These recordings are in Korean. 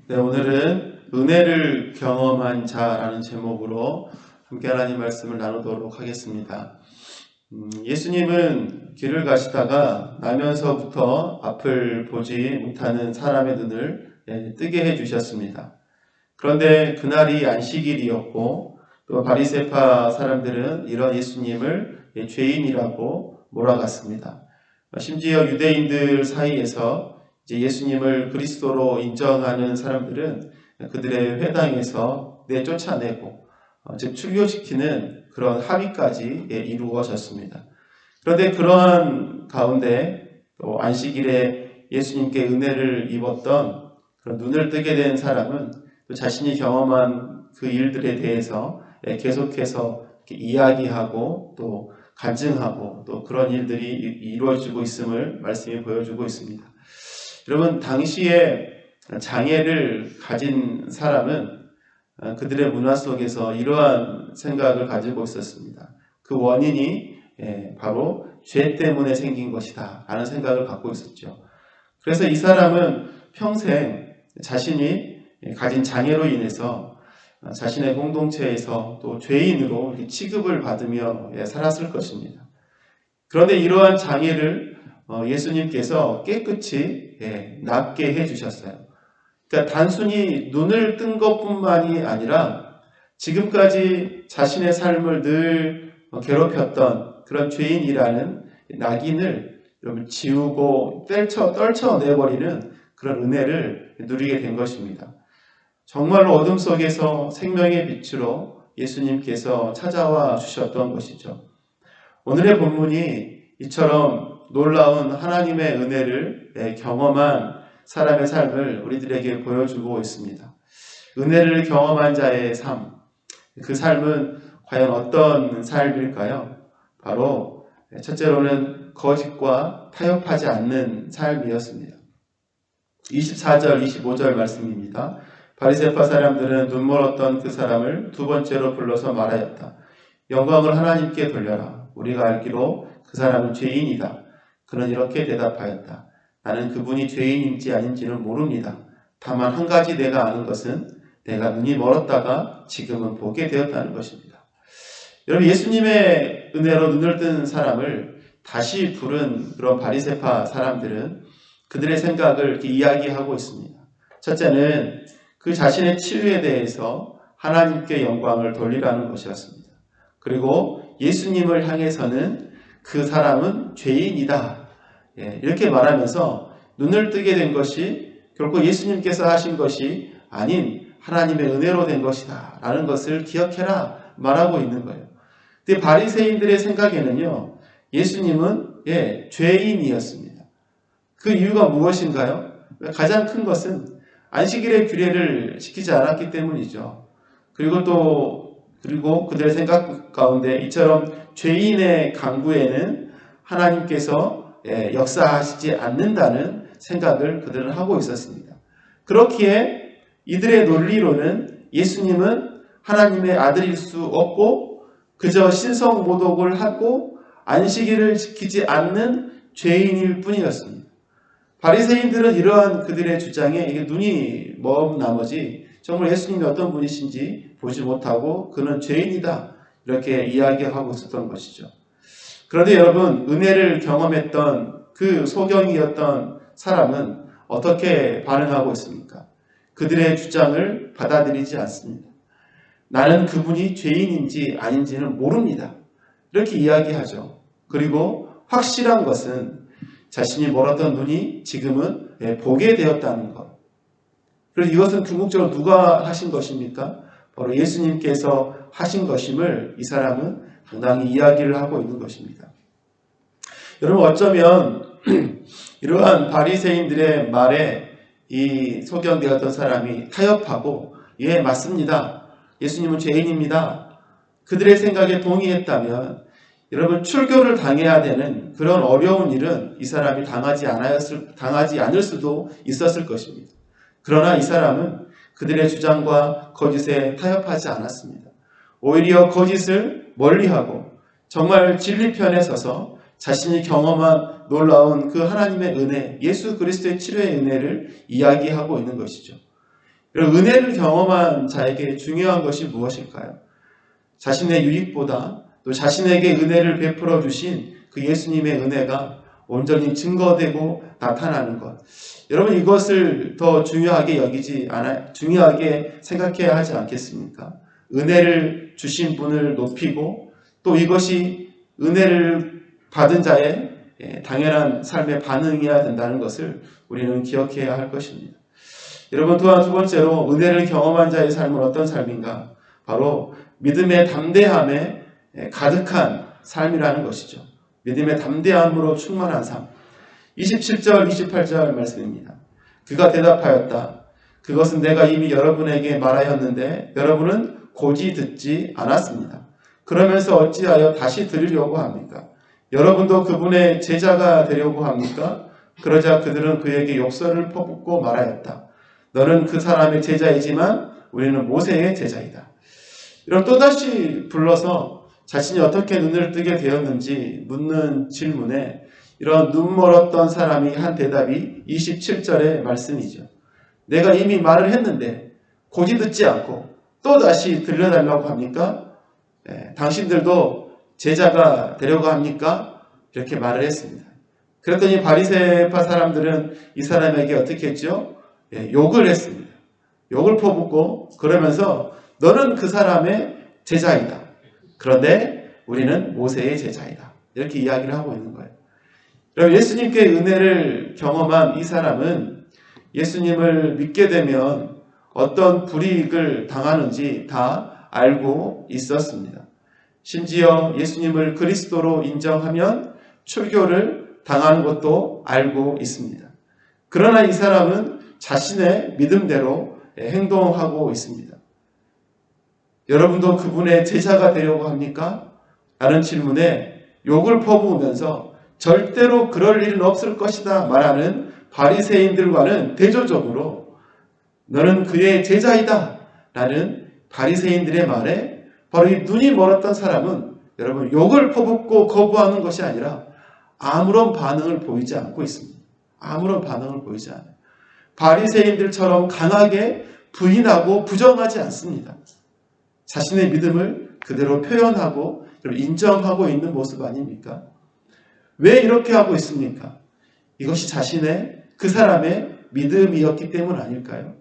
네, 오늘은 은혜를 경험한 자라는 제목으로 함께 하나님 말씀을 나누도록 하겠습니다. 예수님은 길을 가시다가 나면서부터 앞을 보지 못하는 사람의 눈을 뜨게 해주셨습니다. 그런데 그날이 안식일이었고 또 바리새파 사람들은 이런 예수님을 죄인이라고 몰아갔습니다. 심지어 유대인들 사이에서 이제 예수님을 그리스도로 인정하는 사람들은 그들의 회당에서 내쫓아내고 즉 출교시키는 그런 합의까지 이루어졌습니다. 그런데 그러한 가운데 또 안식일에 예수님께 은혜를 입었던 그런 눈을 뜨게 된 사람은 또 자신이 경험한 그 일들에 대해서 계속해서 이야기하고 또 간증하고 또 그런 일들이 이루어지고 있음을 말씀이 보여주고 있습니다. 여러분, 당시에 장애를 가진 사람은 그들의 문화 속에서 이러한 생각을 가지고 있었습니다. 그 원인이 바로 죄 때문에 생긴 것이다 라는 생각을 갖고 있었죠. 그래서 이 사람은 평생 자신이 가진 장애로 인해서 자신의 공동체에서 또 죄인으로 취급을 받으며 살았을 것입니다. 그런데 이러한 장애를 예수님께서 깨끗이 낫게 해주셨어요. 그러니까 단순히 눈을 뜬 것뿐만이 아니라 지금까지 자신의 삶을 늘 괴롭혔던 그런 죄인이라는 낙인을 여러분 지우고 떨쳐내버리는 그런 은혜를 누리게 된 것입니다. 정말로 어둠 속에서 생명의 빛으로 예수님께서 찾아와 주셨던 것이죠. 오늘의 본문이 이처럼 놀라운 하나님의 은혜를 경험한 사람의 삶을 우리들에게 보여주고 있습니다. 은혜를 경험한 자의 삶, 그 삶은 과연 어떤 삶일까요? 바로 첫째로는 거짓과 타협하지 않는 삶이었습니다. 24절, 25절 말씀입니다. 바리새파 사람들은 눈멀었던 그 사람을 두 번째로 불러서 말하였다. 영광을 하나님께 돌려라. 우리가 알기로 그 사람은 죄인이다. 그는 이렇게 대답하였다. 나는 그분이 죄인인지 아닌지는 모릅니다. 다만 한 가지 내가 아는 것은 내가 눈이 멀었다가 지금은 보게 되었다는 것입니다. 여러분, 예수님의 은혜로 눈을 뜬 사람을 다시 부른 그런 바리새파 사람들은 그들의 생각을 이렇게 이야기하고 있습니다. 첫째는 그 자신의 치유에 대해서 하나님께 영광을 돌리라는 것이었습니다. 그리고 예수님을 향해서는 그 사람은 죄인이다. 이렇게 말하면서 눈을 뜨게 된 것이 결코 예수님께서 하신 것이 아닌 하나님의 은혜로 된 것이다 라는 것을 기억해라 말하고 있는 거예요. 근데 바리새인들의 생각에는요, 예수님은 죄인이었습니다. 그 이유가 무엇인가요? 가장 큰 것은 안식일의 규례를 지키지 않았기 때문이죠. 그리고 그들의 생각 가운데 이처럼 죄인의 강구에는 하나님께서 역사하시지 않는다는 생각을 그들은 하고 있었습니다. 그렇기에 이들의 논리로는 예수님은 하나님의 아들일 수 없고 그저 신성모독을 하고 안식일을 지키지 않는 죄인일 뿐이었습니다. 바리새인들은 이러한 그들의 주장에 이게 눈이 먼 나머지 정말 예수님이 어떤 분이신지 보지 못하고 그는 죄인이다 이렇게 이야기하고 있었던 것이죠. 그런데 여러분, 은혜를 경험했던 그 소경이었던 사람은 어떻게 반응하고 있습니까? 그들의 주장을 받아들이지 않습니다. 나는 그분이 죄인인지 아닌지는 모릅니다. 이렇게 이야기하죠. 그리고 확실한 것은 자신이 멀었던 눈이 지금은 보게 되었다는 것. 그래서 이것은 궁극적으로 누가 하신 것입니까? 바로 예수님께서 하신 것임을 이 사람은 당당히 이야기를 하고 있는 것입니다. 여러분, 어쩌면 이러한 바리새인들의 말에 이 소경되었던 사람이 타협하고 맞습니다. 예수님은 죄인입니다. 그들의 생각에 동의했다면 여러분, 출교를 당해야 되는 그런 어려운 일은 이 사람이 당하지 않을 수도 있었을 것입니다. 그러나 이 사람은 그들의 주장과 거짓에 타협하지 않았습니다. 오히려 거짓을 멀리하고 정말 진리 편에 서서 자신이 경험한 놀라운 그 하나님의 은혜, 예수 그리스도의 치료의 은혜를 이야기하고 있는 것이죠. 은혜를 경험한 자에게 중요한 것이 무엇일까요? 자신의 유익보다 또 자신에게 은혜를 베풀어 주신 그 예수님의 은혜가 온전히 증거되고 나타나는 것. 여러분, 이것을 더 중요하게 생각해야 하지 않겠습니까? 은혜를 주신 분을 높이고 또 이것이 은혜를 받은 자의 당연한 삶의 반응이어야 된다는 것을 우리는 기억해야 할 것입니다. 여러분, 또한 두 번째로 은혜를 경험한 자의 삶은 어떤 삶인가? 바로 믿음의 담대함에 가득한 삶이라는 것이죠. 믿음의 담대함으로 충만한 삶. 27절, 28절 말씀입니다. 그가 대답하였다. 그것은 내가 이미 여러분에게 말하였는데 여러분은 고지 듣지 않았습니다. 그러면서 어찌하여 다시 들으려고 합니까? 여러분도 그분의 제자가 되려고 합니까? 그러자 그들은 그에게 욕설을 퍼붓고 말하였다. 너는 그 사람의 제자이지만 우리는 모세의 제자이다. 이런 또다시 불러서 자신이 어떻게 눈을 뜨게 되었는지 묻는 질문에 이런 눈 멀었던 사람이 한 대답이 27절의 말씀이죠. 내가 이미 말을 했는데 고지 듣지 않고 또다시 들려달라고 합니까? 당신들도 제자가 되려고 합니까? 이렇게 말을 했습니다. 그랬더니 바리새파 사람들은 이 사람에게 어떻게 했죠? 욕을 했습니다. 욕을 퍼붓고 그러면서 너는 그 사람의 제자이다. 그런데 우리는 모세의 제자이다. 이렇게 이야기를 하고 있는 거예요. 여러분, 예수님께 은혜를 경험한 이 사람은 예수님을 믿게 되면 어떤 불이익을 당하는지 다 알고 있었습니다. 심지어 예수님을 그리스도로 인정하면 출교를 당하는 것도 알고 있습니다. 그러나 이 사람은 자신의 믿음대로 행동하고 있습니다. 여러분도 그분의 제자가 되려고 합니까? 라는 질문에 욕을 퍼부으면서 절대로 그럴 일은 없을 것이다 말하는 바리새인들과는 대조적으로 너는 그의 제자이다 라는 바리새인들의 말에 바로 이 눈이 멀었던 사람은 여러분 욕을 퍼붓고 거부하는 것이 아니라 아무런 반응을 보이지 않고 있습니다. 아무런 반응을 보이지 않아요. 바리새인들처럼 강하게 부인하고 부정하지 않습니다. 자신의 믿음을 그대로 표현하고 인정하고 있는 모습 아닙니까? 왜 이렇게 하고 있습니까? 이것이 자신의 그 사람의 믿음이었기 때문 아닐까요?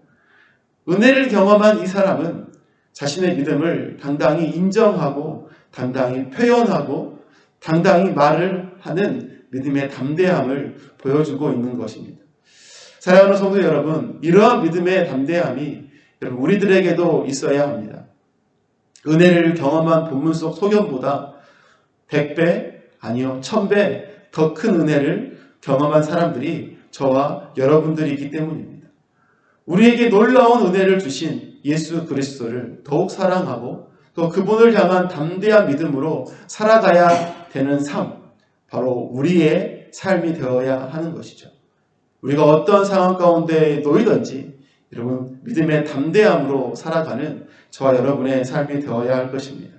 은혜를 경험한 이 사람은 자신의 믿음을 당당히 인정하고 당당히 표현하고 당당히 말을 하는 믿음의 담대함을 보여주고 있는 것입니다. 사랑하는 성도 여러분, 이러한 믿음의 담대함이 여러분 우리들에게도 있어야 합니다. 은혜를 경험한 본문 속 소견보다 100배 아니요 1000배 더 큰 은혜를 경험한 사람들이 저와 여러분들이기 때문입니다. 우리에게 놀라운 은혜를 주신 예수 그리스도를 더욱 사랑하고 또 그분을 향한 담대한 믿음으로 살아가야 되는 삶, 바로 우리의 삶이 되어야 하는 것이죠. 우리가 어떤 상황 가운데 놓이든지 여러분 믿음의 담대함으로 살아가는 저와 여러분의 삶이 되어야 할 것입니다.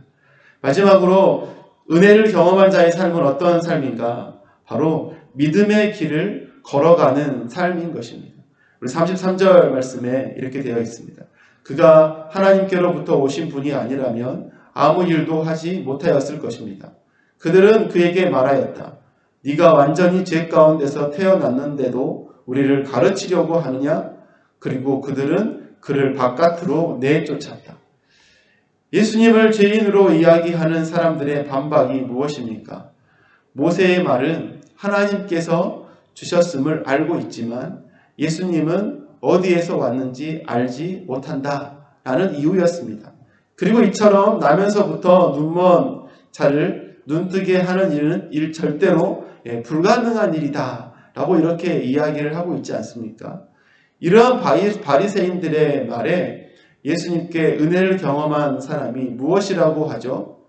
마지막으로 은혜를 경험한 자의 삶은 어떤 삶인가? 바로 믿음의 길을 걸어가는 삶인 것입니다. 우리 33절 말씀에 이렇게 되어 있습니다. 그가 하나님께로부터 오신 분이 아니라면 아무 일도 하지 못하였을 것입니다. 그들은 그에게 말하였다. 네가 완전히 죄 가운데서 태어났는데도 우리를 가르치려고 하느냐? 그리고 그들은 그를 바깥으로 내쫓았다. 예수님을 죄인으로 이야기하는 사람들의 반박이 무엇입니까? 모세의 말은 하나님께서 주셨음을 알고 있지만 예수님은 어디에서 왔는지 알지 못한다 라는 이유였습니다. 그리고 이처럼 나면서부터 눈먼 자를 눈뜨게 하는 일은 절대로 불가능한 일이다 라고 이렇게 이야기를 하고 있지 않습니까? 이러한 바리새인들의 말에 예수님께 은혜를 경험한 사람이 무엇이라고 하죠?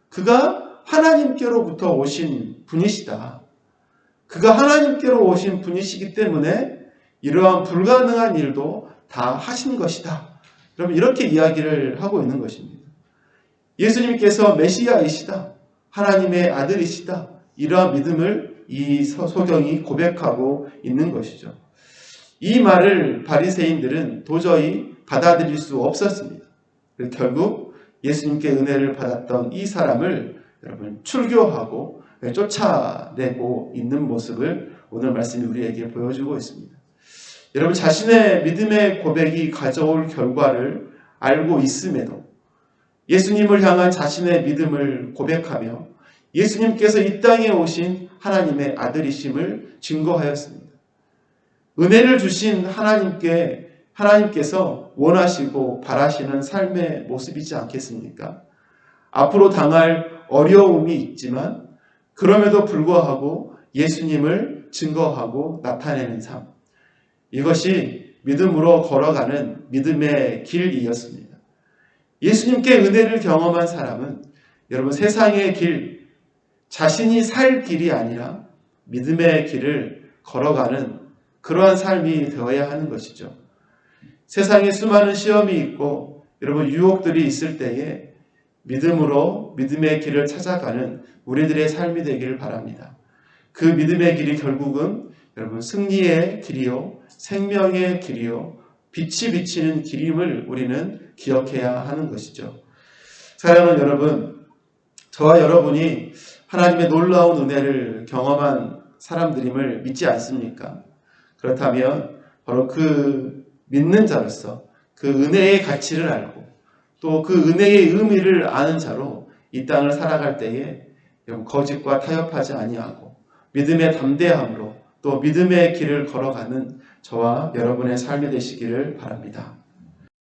그가 하나님께로부터 오신 분이시다. 그가 하나님께로 오신 분이시기 때문에 이러한 불가능한 일도 다 하신 것이다. 여러분 이렇게 이야기를 하고 있는 것입니다. 예수님께서 메시아이시다. 하나님의 아들이시다. 이러한 믿음을 이 소경이 고백하고 있는 것이죠. 이 말을 바리새인들은 도저히 받아들일 수 없었습니다. 결국 예수님께 은혜를 받았던 이 사람을 여러분 출교하고 쫓아내고 있는 모습을 오늘 말씀이 우리에게 보여주고 있습니다. 여러분 자신의 믿음의 고백이 가져올 결과를 알고 있음에도 예수님을 향한 자신의 믿음을 고백하며 예수님께서 이 땅에 오신 하나님의 아들이심을 증거하였습니다. 은혜를 주신 하나님께서 원하시고 바라시는 삶의 모습이지 않겠습니까? 앞으로 당할 어려움이 있지만 그럼에도 불구하고 예수님을 증거하고 나타내는 삶. 이것이 믿음으로 걸어가는 믿음의 길이었습니다. 예수님께 은혜를 경험한 사람은 여러분 세상의 길, 자신이 살 길이 아니라 믿음의 길을 걸어가는 그러한 삶이 되어야 하는 것이죠. 세상에 수많은 시험이 있고 여러분 유혹들이 있을 때에 믿음으로 믿음의 길을 찾아가는 우리들의 삶이 되기를 바랍니다. 그 믿음의 길이 결국은 여러분 승리의 길이요, 생명의 길이요, 빛이 비치는 길임을 우리는 기억해야 하는 것이죠. 사랑하는 여러분, 저와 여러분이 하나님의 놀라운 은혜를 경험한 사람들임을 믿지 않습니까? 그렇다면 바로 그 믿는 자로서 그 은혜의 가치를 알고 또 그 은혜의 의미를 아는 자로 이 땅을 살아갈 때에 거짓과 타협하지 아니하고 믿음의 담대함으로 또 믿음의 길을 걸어가는 저와 여러분의 삶이 되시기를 바랍니다.